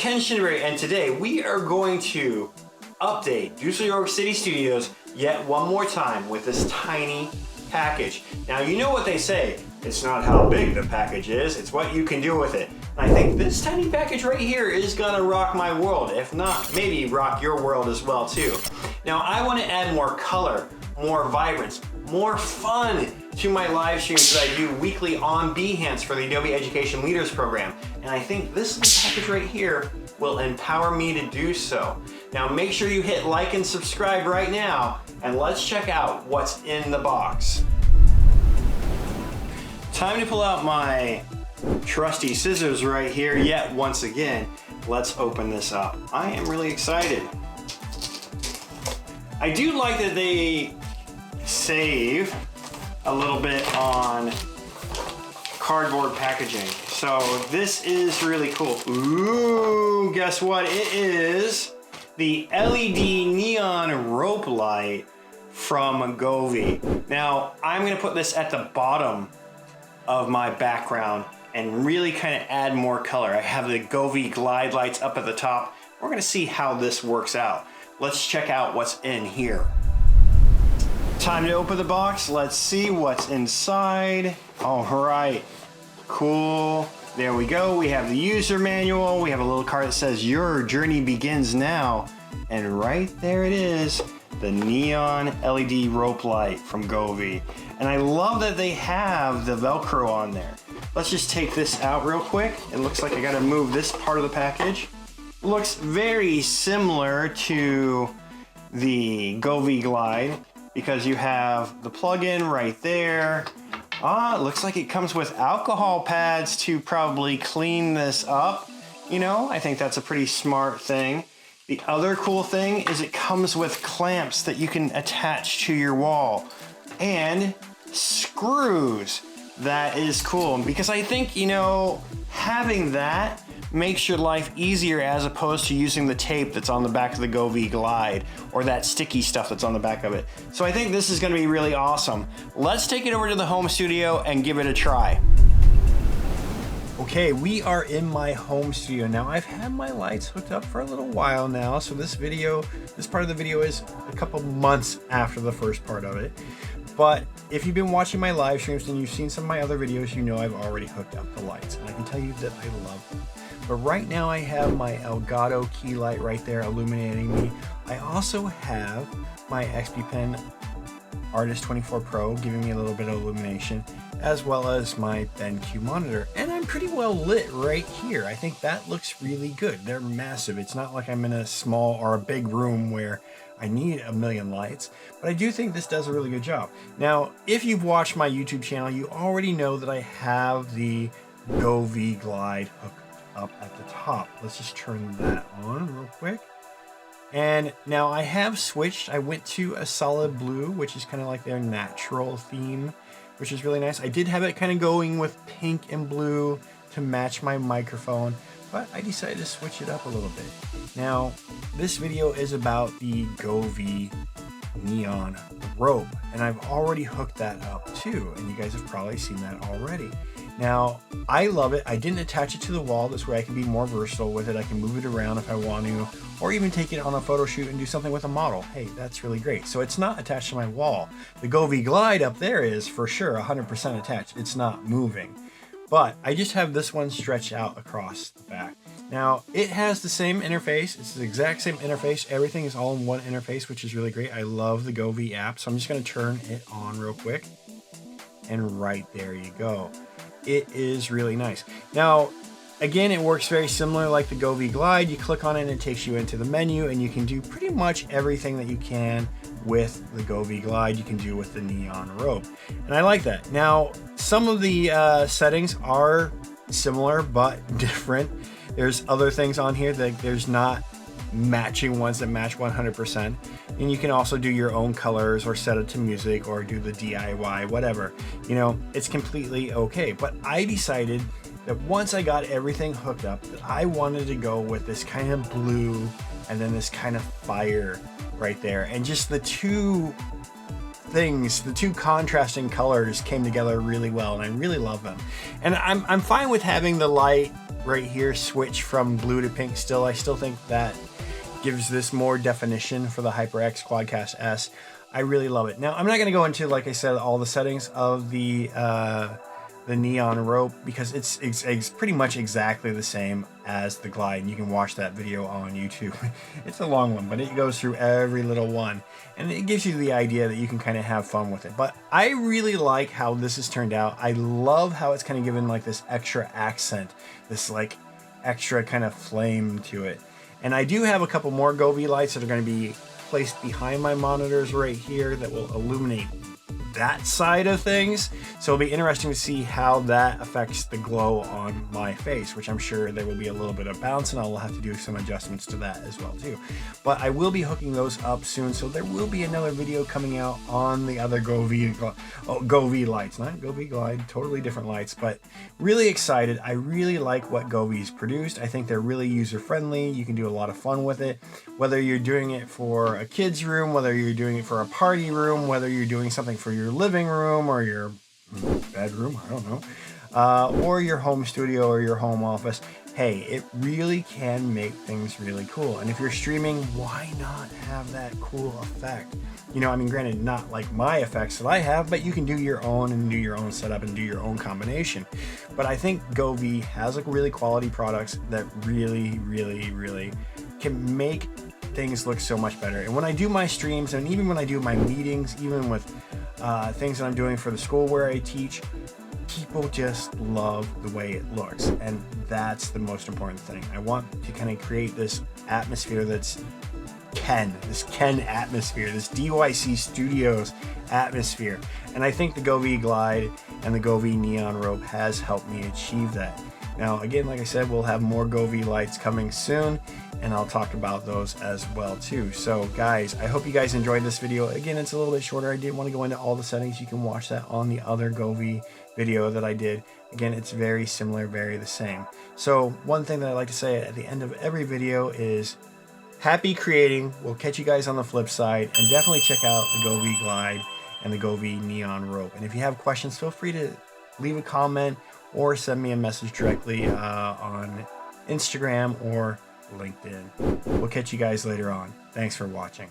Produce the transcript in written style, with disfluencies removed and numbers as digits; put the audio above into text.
Ken Shinbury, and today we are going to update New York City Studios yet one more time with this tiny package. Now, you know what they say, it's not how big the package is, it's what you can do with it. And I think this tiny package right here is gonna rock my world. If not, maybe rock your world as well too. Now, I wanna add more color, more vibrance, more fun to my live streams that I do weekly on Behance for the Adobe Education Leaders Program. And I think this little package right here will empower me to do so. Now make sure you hit like and subscribe right now, and let's check out what's in the box. Time to pull out my trusty scissors right here yet once again. Let's open this up. I am really excited. I do like that they save a little bit on cardboard packaging. So this is really cool. Ooh, guess what? It is the LED neon rope light from Govee. Now, I'm gonna put this at the bottom of my background and really kind of add more color. I have the Govee Glide lights up at the top. We're gonna see how this works out. Let's check out what's in here. Time to open the box. Let's see what's inside. All right, cool. There we go. We have the user manual. We have a little card that says your journey begins now. And right there it is, the neon LED rope light from Govee. And I love that they have the Velcro on there. Let's just take this out real quick. It looks like I gotta move this part of the package. It looks very similar to the Govee Glide, because you have the plug-in right there. It looks like it comes with alcohol pads to probably clean this up. You know, I think that's a pretty smart thing. The other cool thing is it comes with clamps that you can attach to your wall and screws. That is cool, because I think, you know, having that makes your life easier as opposed to using the tape that's on the back of the Govee Glide or that sticky stuff that's on the back of it. So I think this is gonna be really awesome. Let's take it over to the home studio and give it a try. Okay, we are in my home studio now. I've had my lights hooked up for a little while now, so this part of the video is a couple months after the first part of it. But if you've been watching my live streams and you've seen some of my other videos, you know I've already hooked up the lights, and I can tell you that I love them. But right now I have my Elgato Key Light right there illuminating me. I also have my XP Pen Artist 24 Pro giving me a little bit of illumination, as well as my BenQ monitor. And I'm pretty well lit right here. I think that looks really good. They're massive. It's not like I'm in a small or a big room where I need a million lights, but I do think this does a really good job. Now, if you've watched my YouTube channel, you already know that I have the Govee Glide hooked up at the top. Let's just turn that on real quick. And now I have switched. I went to a solid blue, which is kind of like their natural theme, which is really nice. I did have it kind of going with pink and blue to match my microphone, but I decided to switch it up a little bit. Now, this video is about the Govee neon rope, and I've already hooked that up too, and you guys have probably seen that already. Now, I love it. I didn't attach it to the wall. This way I can be more versatile with it. I can move it around if I want to, or even take it on a photo shoot and do something with a model. Hey, that's really great. So it's not attached to my wall. The Govee Glide up there is for sure 100% attached. It's not moving. But I just have this one stretched out across the back. Now, it has the same interface. It's the exact same interface. Everything is all in one interface, which is really great. I love the Govee app. So I'm just gonna turn it on real quick. And right there you go. It is really nice. Now, again, it works very similar like the Govee Glide. You click on it and it takes you into the menu, and you can do pretty much everything that you can with the Govee Glide you can do with the neon rope. And I like that. Now, some of the settings are similar but different. There's other things on here that there's not matching ones that match 100%. And you can also do your own colors or set it to music or do the DIY, whatever. You know, it's completely okay. But I decided that once I got everything hooked up, that I wanted to go with this kind of blue and then this kind of fire right there. And just the two things, the two contrasting colors came together really well, and I really love them. And I'm fine with having the light right here switch from blue to pink still. I still think that gives this more definition for the HyperX Quadcast S. I really love it. Now, I'm not going to go into, like I said, all the settings of the neon rope, because it's pretty much exactly the same as the Glide, and you can watch that video on YouTube. It's a long one, but it goes through every little one, and it gives you the idea that you can kind of have fun with it. But I really like how this has turned out. I love how it's kind of given like this extra accent, this like extra kind of flame to it. And I do have a couple more Govee lights that are going to be placed behind my monitors right here that will illuminate that side of things. So it'll be interesting to see how that affects the glow on my face, which I'm sure there will be a little bit of bounce, and I'll have to do some adjustments to that as well too. But I will be hooking those up soon, so there will be another video coming out on the other Govee lights, not Govee Glide, totally different lights. But really excited. I really like what Govee's produced. I think they're really user friendly. You can do a lot of fun with it, whether you're doing it for a kid's room, whether you're doing it for a party room, whether you're doing something for your living room or your bedroom, I don't know, or your home studio or your home office. Hey, it really can make things really cool. And if you're streaming, why not have that cool effect? You know, I mean, granted, not like my effects that I have, but you can do your own and do your own setup and do your own combination. But I think Govee has like really quality products that really can make things look so much better. And when I do my streams, and even when I do my meetings, even with things that I'm doing for the school where I teach, people just love the way it looks, and that's the most important thing. I want to kind of create this atmosphere that's this Ken atmosphere, this DYC Studios atmosphere, and I think the Govee Glide and the Govee Neon Rope has helped me achieve that. Now, again, like I said, we'll have more Govee lights coming soon, and I'll talk about those as well too. So guys, I hope you guys enjoyed this video. Again, it's a little bit shorter. I didn't want to go into all the settings. You can watch that on the other Govee video that I did. Again, it's very similar, very the same. So one thing that I like to say at the end of every video is happy creating. We'll catch you guys on the flip side, and definitely check out the Govee Glide and the Govee Neon Rope. And if you have questions, feel free to leave a comment or send me a message directly on Instagram or LinkedIn. We'll catch you guys later on. Thanks for watching.